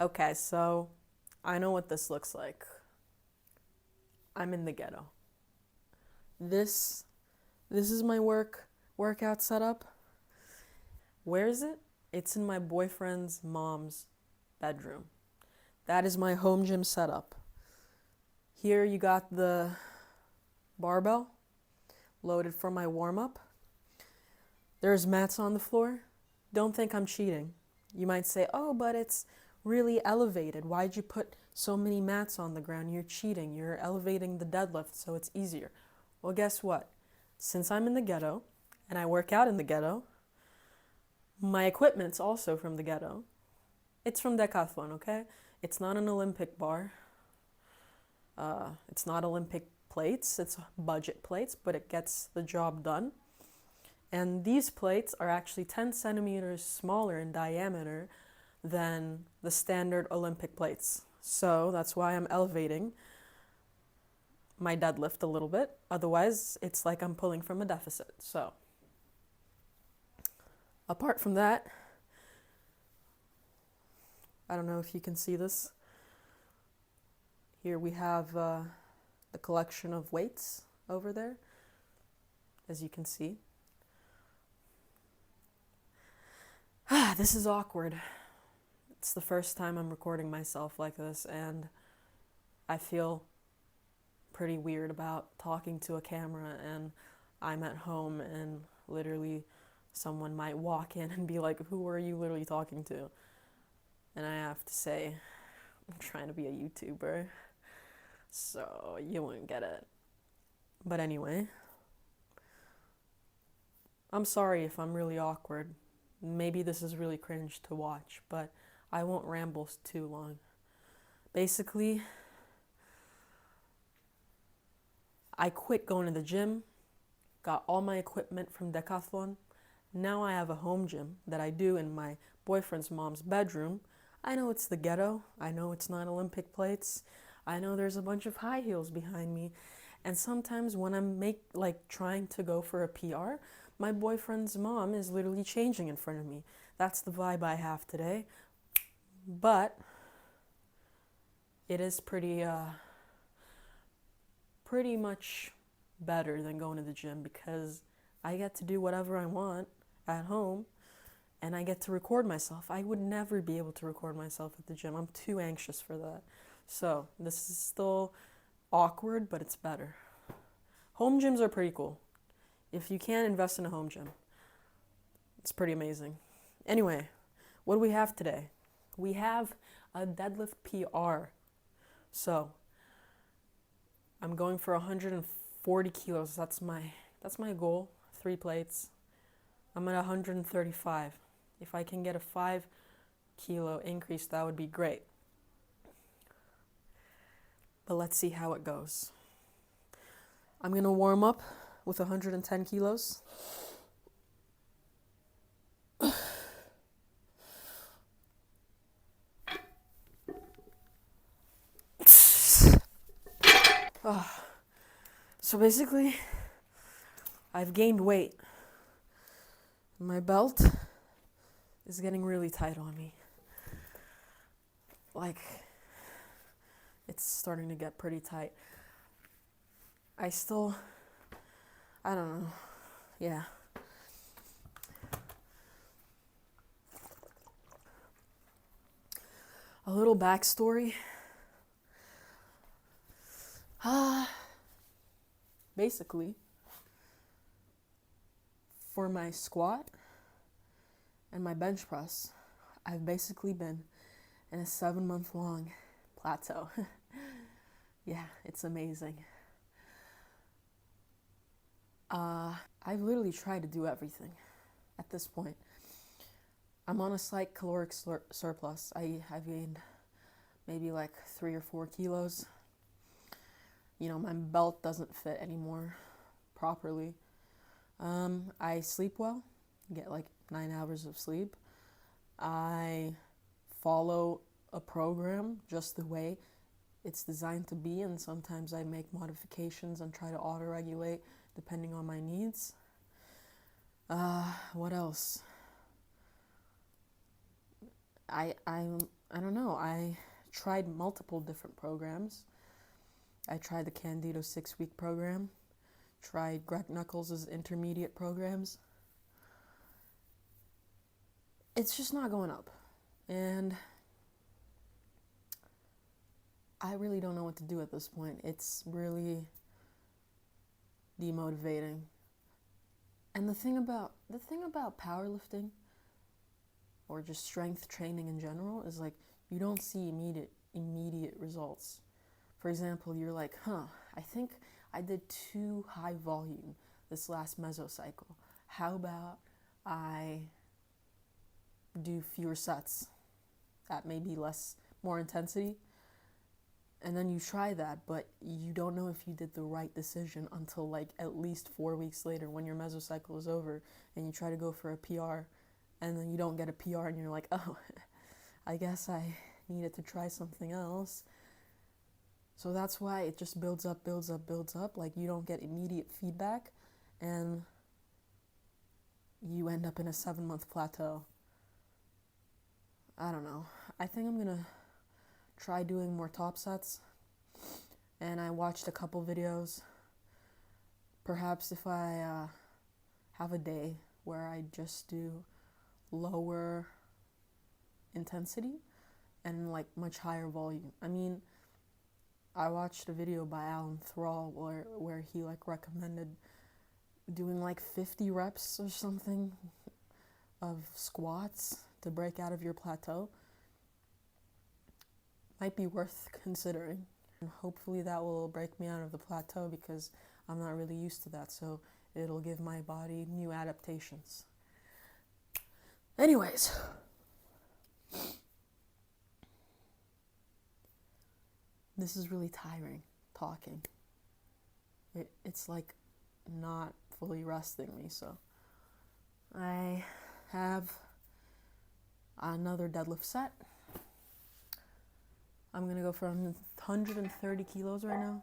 Okay, so I know what this looks like. I'm in the ghetto. This this is my workout setup. Where is it? It's in my boyfriend's mom's bedroom. That is my home gym setup. Here you got the barbell loaded for my warm up. There's mats on the floor. Don't think I'm cheating. You might say, "Oh, but it's really elevated. Why'd you put so many mats on the ground? You're cheating. You're elevating the deadlift so it's easier." Well, guess what? Since I'm in the ghetto and I work out in the ghetto, my equipment's also from the ghetto. It's from Decathlon, okay? It's not an Olympic bar. It's not Olympic plates. It's budget plates, but it gets the job done. And these plates are actually 10 centimeters smaller in diameter than the standard Olympic plates. So that's why I'm elevating my deadlift a little bit. Otherwise, it's like I'm pulling from a deficit. So, apart from that, I don't know if you can see this. Here we have the collection of weights over there, as you can see. This is awkward. It's the first time I'm recording myself like this, and I feel pretty weird about talking to a camera, and I'm at home, and literally someone might walk in and be like, "Who are you literally talking to?" And I have to say, I'm trying to be a YouTuber, so you won't get it. But anyway, I'm sorry if I'm really awkward. Maybe this is really cringe to watch, but I won't ramble too long. Basically, I quit going to the gym, got all my equipment from Decathlon. Now I have a home gym that I do in my boyfriend's mom's bedroom. I know it's the ghetto. I know it's not Olympic plates. I know there's a bunch of high heels behind me. And sometimes when I'm trying to go for a PR, my boyfriend's mom is literally changing in front of me. That's the vibe I have today. But it is pretty much better than going to the gym because I get to do whatever I want at home and I get to record myself. I would never be able to record myself at the gym. I'm too anxious for that. So this is still awkward, but it's better. Home gyms are pretty cool. If you can invest in a home gym, it's pretty amazing. Anyway, what do we have today? We have a deadlift PR. So I'm going for 140 kilos. That's my goal. 3 plates. I'm at 135. If I can get a 5-kilo increase, that would be great. But let's see how it goes. I'm gonna warm up with 110 kilos. So basically, I've gained weight. My belt is getting really tight on me. Like, it's starting to get pretty tight. I don't know. Yeah. A little backstory. Basically, for my squat and my bench press, I've basically been in a 7-month-long plateau. Yeah, it's amazing. I've literally tried to do everything at this point. I'm on a slight caloric surplus. I've gained maybe like 3 or 4 kilos. You know, my belt doesn't fit anymore properly. I sleep well, get like 9 hours of sleep. I follow a program just the way it's designed to be, and sometimes I make modifications and try to auto-regulate depending on my needs. What else? I don't know, I tried multiple different programs. I tried the Candido 6-week program, tried Greg Nuckols' intermediate programs. It's just not going up. And I really don't know what to do at this point. It's really demotivating. And the thing about powerlifting or just strength training in general is like you don't see immediate results. For example, you're like, I think I did too high volume this last mesocycle. How about I do fewer sets at maybe more intensity? And then you try that, but you don't know if you did the right decision until like at least 4 weeks later when your mesocycle is over and you try to go for a PR and then you don't get a PR and you're like, oh, I guess I needed to try something else. So that's why it just builds up. Like you don't get immediate feedback and you end up in a 7-month plateau. I don't know. I think I'm gonna try doing more top sets, and I watched a couple videos. Perhaps if I have a day where I just do lower intensity and like much higher volume. I mean, I watched a video by Alan Thrall where he like recommended doing like 50 reps or something of squats to break out of your plateau. Might be worth considering. And hopefully that will break me out of the plateau because I'm not really used to that, so it'll give my body new adaptations. Anyways, this is really tiring, talking. It's like not fully resting me, so I have another deadlift set. I'm gonna go for 130 kilos right now.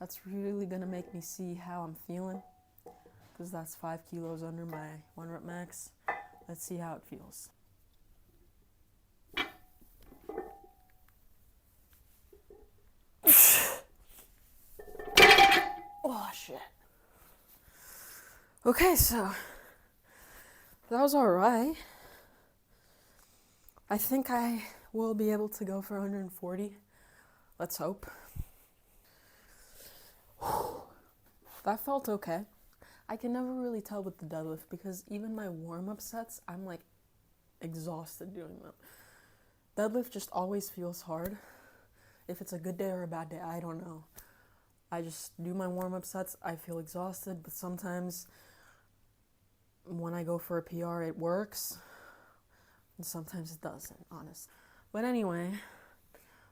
That's really gonna make me see how I'm feeling, because that's 5 kilos under my 1 rep max. Let's see how it feels. Oh shit. Okay, so that was alright. I think I will be able to go for 140. Let's hope. That felt okay. I can never really tell with the deadlift because even my warm-up sets, I'm like exhausted doing them. Deadlift just always feels hard. If it's a good day or a bad day, I don't know. I just do my warm-up sets, I feel exhausted, but sometimes when I go for a PR, it works. And sometimes it doesn't, honestly. But anyway,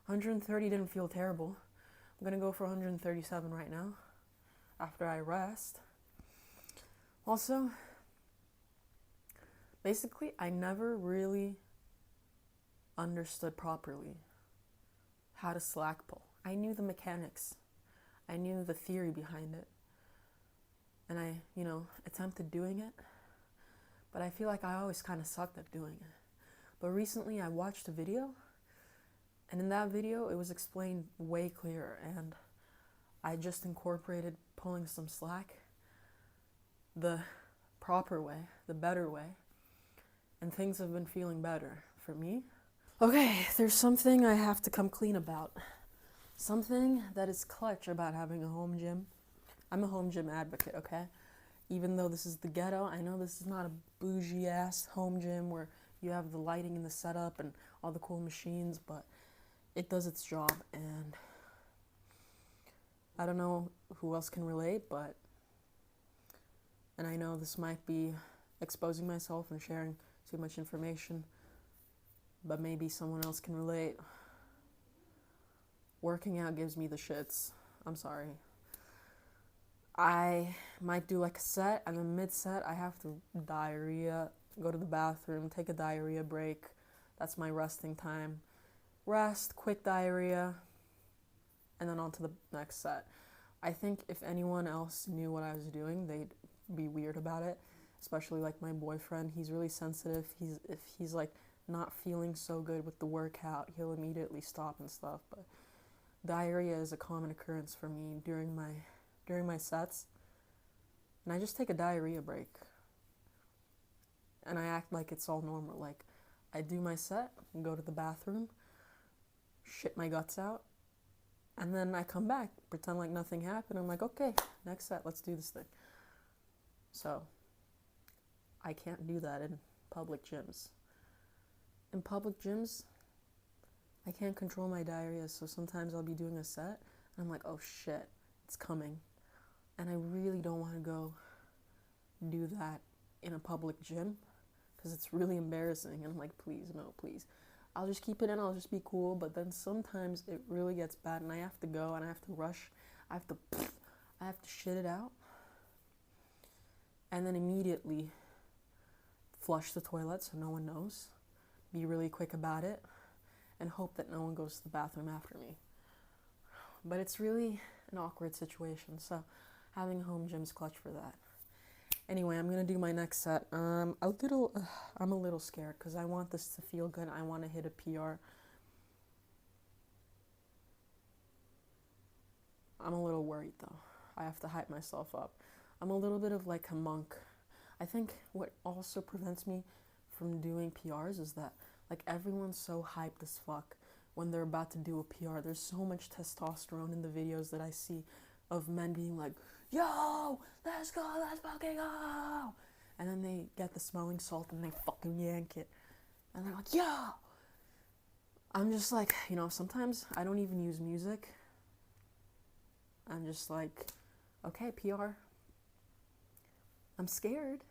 130 didn't feel terrible. I'm gonna go for 137 right now, after I rest. Also, basically, I never really understood properly how to slack pull. I knew the mechanics. I knew the theory behind it. And I, attempted doing it. But I feel like I always kind of sucked at doing it. But recently I watched a video, and in that video it was explained way clearer, and I just incorporated pulling some slack the proper way, the better way, and things have been feeling better for me. Okay, there's something I have to come clean about. Something that is clutch about having a home gym. I'm a home gym advocate, okay? Even though this is the ghetto, I know this is not a bougie-ass home gym where you have the lighting and the setup and all the cool machines, but it does its job, and I don't know who else can relate, and I know this might be exposing myself and sharing too much information, but maybe someone else can relate. Working out gives me the shits. I'm sorry. I might do like a set, and then mid-set I have to diarrhea, go to the bathroom, take a diarrhea break. That's my resting time. Rest, quick diarrhea, and then on to the next set. I think if anyone else knew what I was doing, they'd be weird about it, especially like my boyfriend. He's really sensitive. If he's like not feeling so good with the workout, he'll immediately stop and stuff. But diarrhea is a common occurrence for me during my sets, and I just take a diarrhea break, and I act like it's all normal. Like, I do my set, go to the bathroom, shit my guts out, and then I come back, pretend like nothing happened. I'm like, okay, next set, let's do this thing. So I can't do that in public gyms. In public gyms, I can't control my diarrhea, so sometimes I'll be doing a set, and I'm like, oh shit, it's coming. And I really don't want to go do that in a public gym, because it's really embarrassing, and I'm like, please, no, please. I'll just keep it in, I'll just be cool, but then sometimes it really gets bad, and I have to go, and I have to rush, I have to shit it out, and then immediately flush the toilet so no one knows, be really quick about it, and hope that no one goes to the bathroom after me. But it's really an awkward situation, so having a home gym's clutch for that. Anyway, I'm gonna do my next set. I'm a little scared because I want this to feel good. I want to hit a PR. I'm a little worried though. I have to hype myself up. I'm a little bit of like a monk. I think what also prevents me from doing PRs is that like everyone's so hyped as fuck when they're about to do a PR. There's so much testosterone in the videos that I see of men being like, yo, let's go, let's fucking go. And then they get the smelling salt and they fucking yank it. And they're like, yo. I'm just like, sometimes I don't even use music. I'm just like, okay, PR. I'm scared,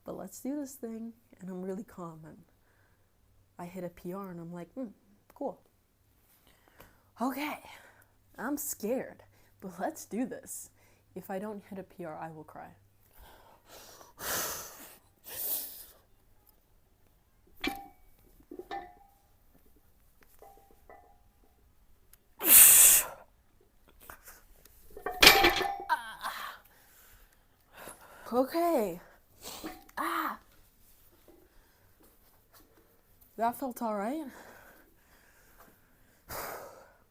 but let's do this thing. And I'm really calm. And I hit a PR and I'm like, cool. Okay, I'm scared, but let's do this. If I don't hit a PR, I will cry. Okay. That felt all right.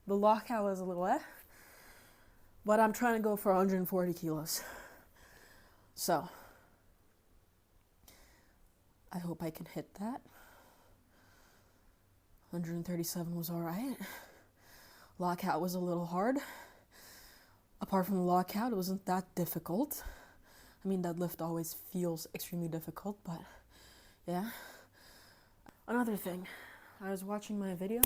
The lockout was a little but I'm trying to go for 140 kilos. So, I hope I can hit that. 137 was all right. Lockout was a little hard. Apart from the lockout, it wasn't that difficult. I mean, deadlift always feels extremely difficult, but yeah. Another thing, I was watching my video.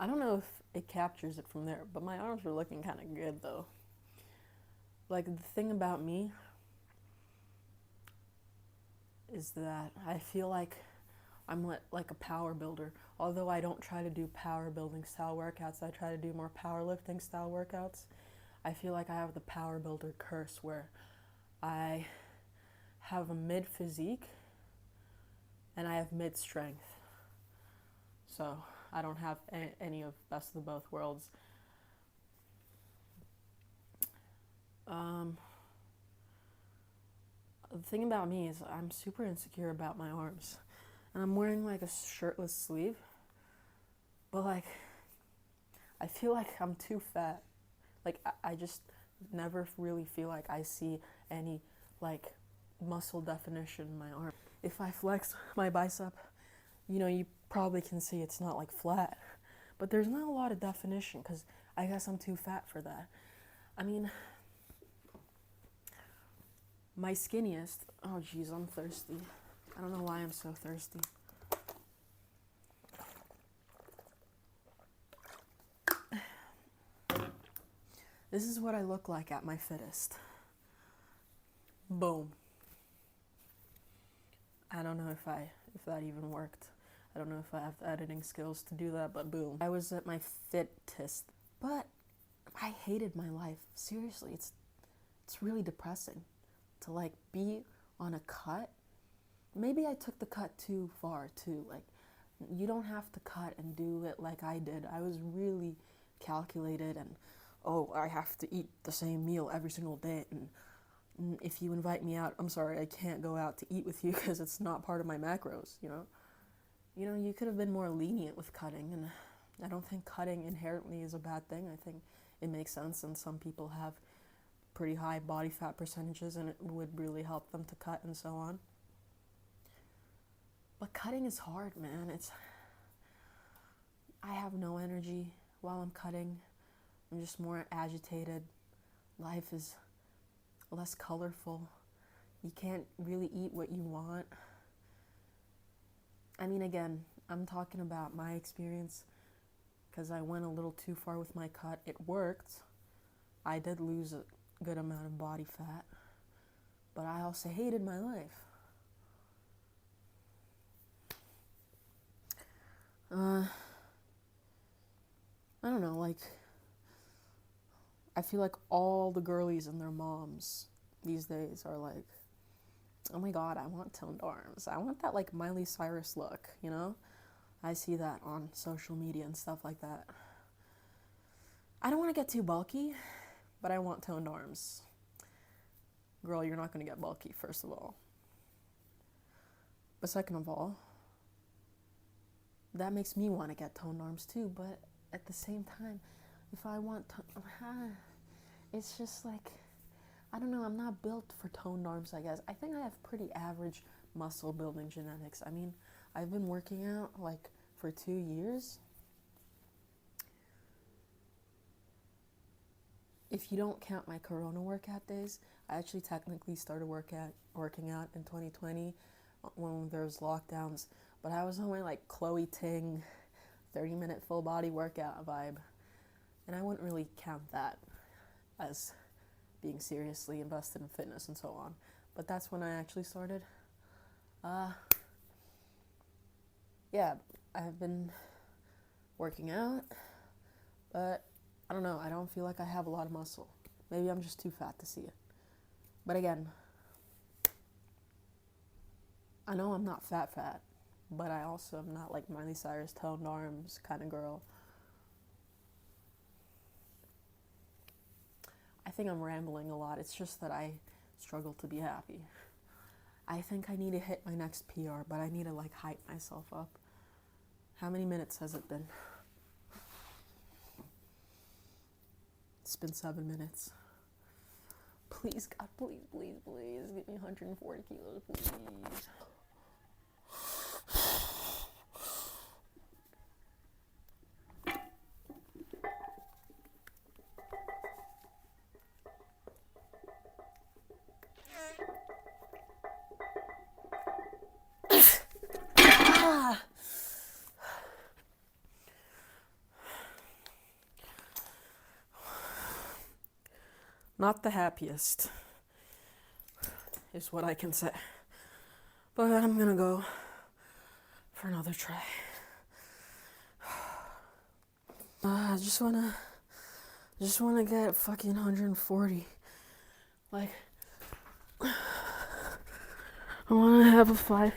I don't know if it captures it from there, but my arms were looking kind of good though. Like, the thing about me is that I feel like I'm like a power builder. Although I don't try to do power building style workouts, I try to do more powerlifting style workouts. I feel like I have the power builder curse where I have a mid physique and I have mid strength. So I don't have any of best of both worlds. The thing about me is I'm super insecure about my arms. And I'm wearing like a shirtless sleeve. But like, I feel like I'm too fat. Like, I just never really feel like I see any like muscle definition in my arm. If I flex my bicep, you probably can see it's not like flat. But there's not a lot of definition because I guess I'm too fat for that. I mean, my skinniest, oh geez, I'm thirsty. I don't know why I'm so thirsty. This is what I look like at my fittest. Boom. I don't know if that even worked. I don't know if I have the editing skills to do that, but boom. I was at my fittest, but I hated my life. Seriously, it's really depressing to like be on a cut. Maybe I took the cut too far too. Like, you don't have to cut and do it like I did. I was really calculated and, I have to eat the same meal every single day and If you invite me out, I'm sorry, I can't go out to eat with you because it's not part of my macros, you know? You could have been more lenient with cutting, and I don't think cutting inherently is a bad thing. I think it makes sense, and some people have pretty high body fat percentages, and it would really help them to cut and so on. But cutting is hard, man. I have no energy while I'm cutting. I'm just more agitated. Life is less colorful. You can't really eat what you want. I mean, again, I'm talking about my experience because I went a little too far with my cut. It worked. I did lose a good amount of body fat, but I also hated my life. I don't know, like, I feel like all the girlies and their moms these days are like, oh my god, I want toned arms. I want that, like, Miley Cyrus look, you know? I see that on social media and stuff like that. I don't want to get too bulky, but I want toned arms. Girl, you're not going to get bulky, first of all. But second of all, that makes me want to get toned arms too, but at the same time, if I want it's just like, I don't know, I'm not built for toned arms, I guess. I think I have pretty average muscle building genetics. I mean, I've been working out like for 2 years. If you don't count my Corona workout days, I actually technically started working out in 2020 when there was lockdowns, but I was on my like Chloe Ting 30-minute full body workout vibe, and I wouldn't really count that as being seriously invested in fitness and so on. But that's when I actually started. Yeah, I've been working out, but I don't know, I don't feel like I have a lot of muscle. Maybe I'm just too fat to see it. But again, I know I'm not fat, but I also am not like Miley Cyrus toned arms kind of girl. I think I'm rambling a lot. It's just that I struggle to be happy. I think I need to hit my next PR, but I need to like hype myself up. How many minutes has it been? It's been 7 minutes. Please, God, please, please, please, give me 140 kilos, please. Not the happiest, is what I can say. But I'm gonna go for another try. I just wanna get fucking 140. Like, I wanna have a 5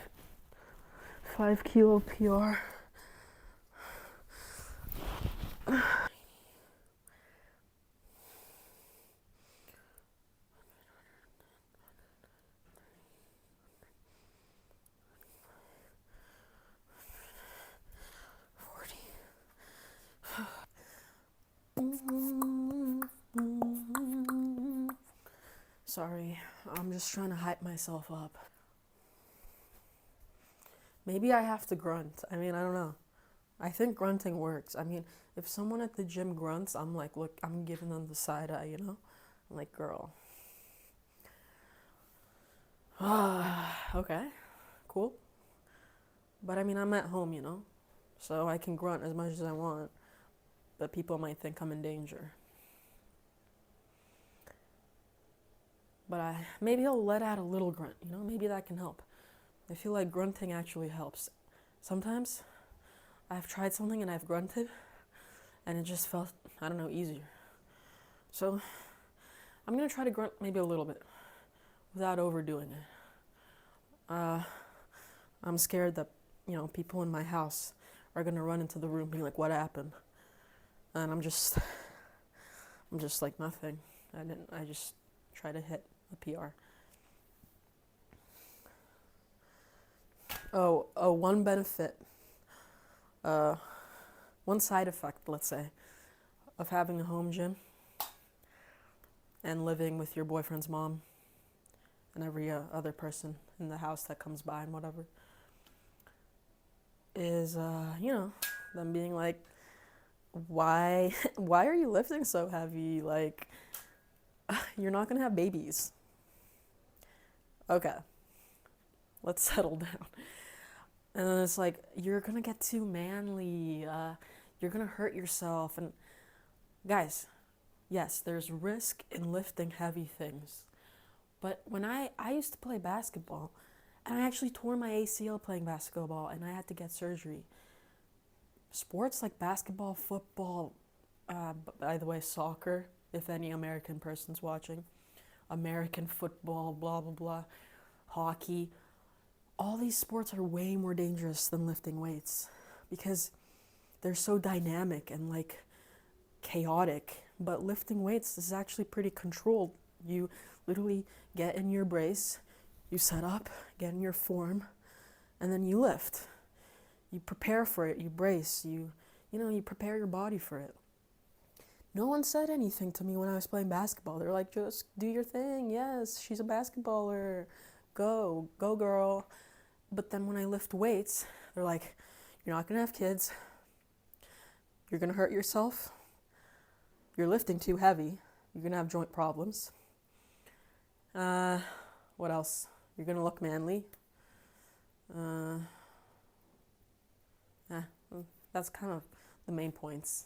kilo PR. Sorry, I'm just trying to hype myself up. Maybe I have to grunt. I mean, I don't know. I think grunting works. I mean, if someone at the gym grunts, I'm like, look, I'm giving them the side eye, you know? I'm like, girl. Okay, cool. But I mean, I'm at home, you know? So I can grunt as much as I want. But people might think I'm in danger. But maybe I'll let out a little grunt, you know? Maybe that can help. I feel like grunting actually helps. Sometimes I've tried something and I've grunted and it just felt, I don't know, easier. So I'm gonna try to grunt maybe a little bit without overdoing it. I'm scared that, you know, people in my house are gonna run into the room being like, what happened? And I'm just like, nothing. I just try to hit the PR. One benefit, one side effect, let's say, of having a home gym and living with your boyfriend's mom and every other person in the house that comes by and whatever, is, them being like, why are you lifting so heavy? Like, you're not gonna have babies. Okay, let's settle down. And then it's like, you're gonna get too manly, you're gonna hurt yourself. And guys, yes, there's risk in lifting heavy things. But when I used to play basketball, and I actually tore my ACL playing basketball, and I had to get surgery. Sports like basketball, football, by the way, soccer, if any American person's watching, American football, blah, blah, blah, hockey, all these sports are way more dangerous than lifting weights because they're so dynamic and like chaotic. But lifting weights is actually pretty controlled. You literally get in your brace, you set up, get in your form, and then you lift. You prepare for it, you brace, you prepare your body for it. No one said anything to me when I was playing basketball. They're like, just do your thing. Yes, she's a basketballer. Go girl. But then when I lift weights, they're like, you're not gonna have kids. You're gonna hurt yourself. You're lifting too heavy. You're gonna have joint problems. What else? You're gonna look manly. That's kind of the main points.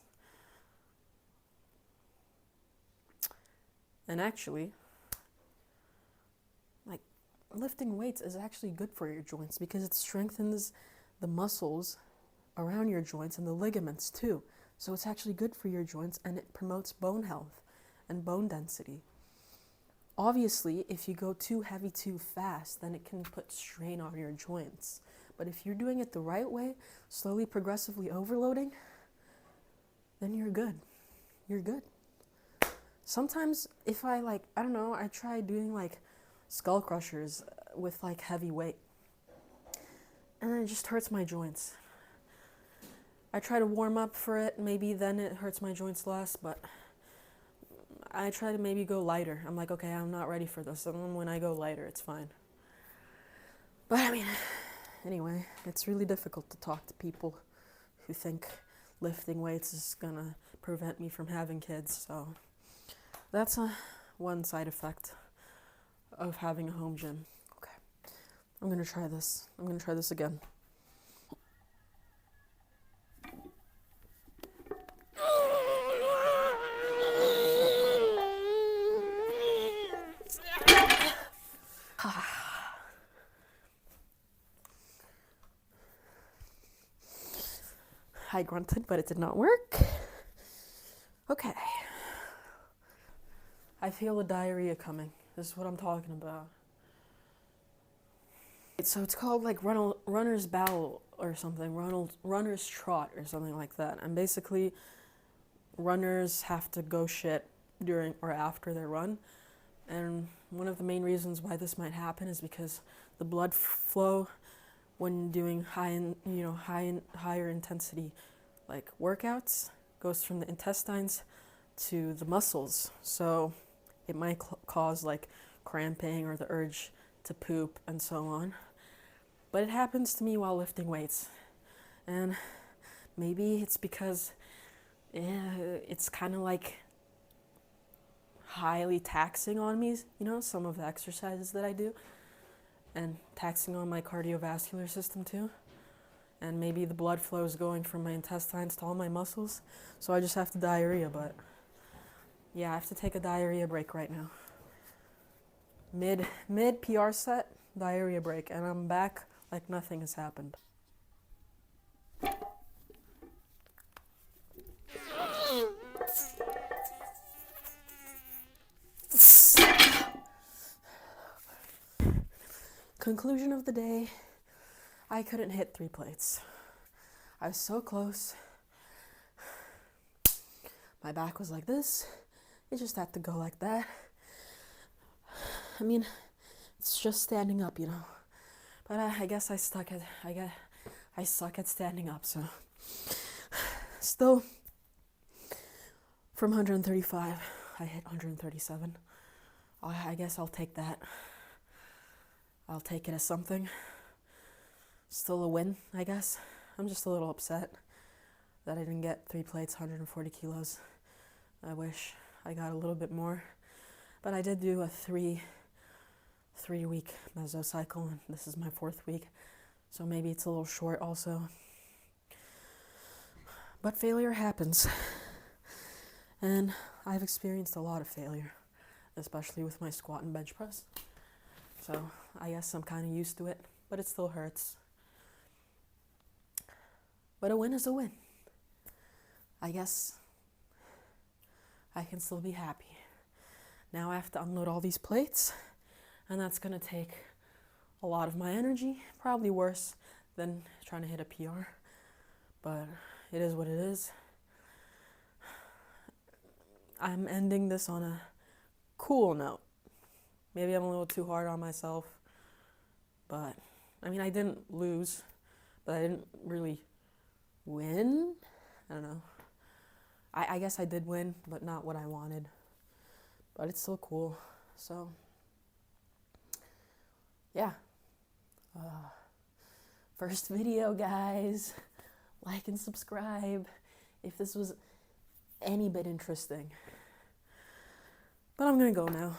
And actually, like, lifting weights is actually good for your joints because it strengthens the muscles around your joints and the ligaments too. So it's actually good for your joints, and it promotes bone health and bone density. Obviously, if you go too heavy too fast, then it can put strain on your joints. But if you're doing it the right way, slowly, progressively overloading, then you're good. You're good. Sometimes if I try doing like skull crushers with like heavy weight, and then it just hurts my joints. I try to warm up for it, maybe then it hurts my joints less, but I try to maybe go lighter. I'm like, okay, I'm not ready for this. And then when I go lighter, it's fine. But I mean, anyway, it's really difficult to talk to people who think lifting weights is gonna prevent me from having kids. So that's one side effect of having a home gym. Okay, I'm gonna try this. I'm gonna try this again. I grunted, but it did not work. Okay. I feel the diarrhea coming. This is what I'm talking about. So it's called like runner's bowel or something, runner's trot or something like that. And basically, runners have to go shit during or after their run. And one of the main reasons why this might happen is because the blood flow when doing higher intensity like workouts goes from the intestines to the muscles. So it might cause like cramping or the urge to poop and so on. But it happens to me while lifting weights. And maybe it's because it's kind of like highly taxing on me, some of the exercises that I do, and taxing on my cardiovascular system too. And maybe the blood flow is going from my intestines to all my muscles, so I just have to diarrhea. But yeah, I have to take a diarrhea break right now. Mid PR set, diarrhea break, and I'm back like nothing has happened. Conclusion of the day, I couldn't hit 3 plates. I was so close. My back was like this. It just had to go like that. I mean, it's just standing up, you know. But I guess I suck at standing up, so still from 135, I hit 137. I guess I'll take that. I'll take it as something. Still a win, I guess. I'm just a little upset that I didn't get 3 plates, 140 kilos. I wish I got a little bit more. But I did do a three-week mesocycle, and this is my 4th week. So maybe it's a little short also. But failure happens. And I've experienced a lot of failure, especially with my squat and bench press. So I guess I'm kind of used to it, but it still hurts. But a win is a win. I guess I can still be happy. Now I have to unload all these plates, and that's going to take a lot of my energy, probably worse than trying to hit a PR, but it is what it is. I'm ending this on a cool note. Maybe I'm a little too hard on myself, but I mean, I didn't lose, but I didn't really win. I don't know. I guess I did win, but not what I wanted. But it's still cool. So, yeah. First video, guys. Like and subscribe if this was any bit interesting. But I'm gonna go now.